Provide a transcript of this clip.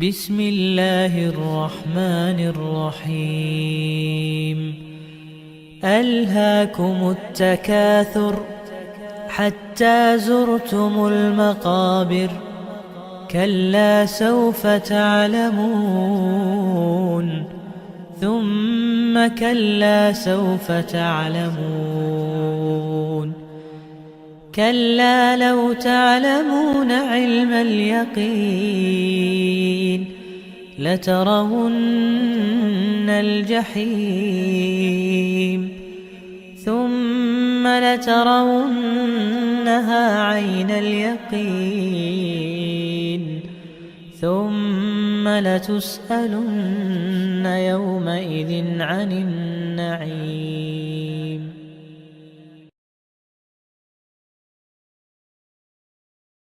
بسم الله الرحمن الرحيم. ألهاكم التكاثر حتى زرتم المقابر، كلا سوف تعلمون ثم كلا سوف تعلمون، كلا لو تعلمون علم اليقين لترون الجحيم ثم لترونها عين اليقين ثم لتسألن يومئذ عن النعيم.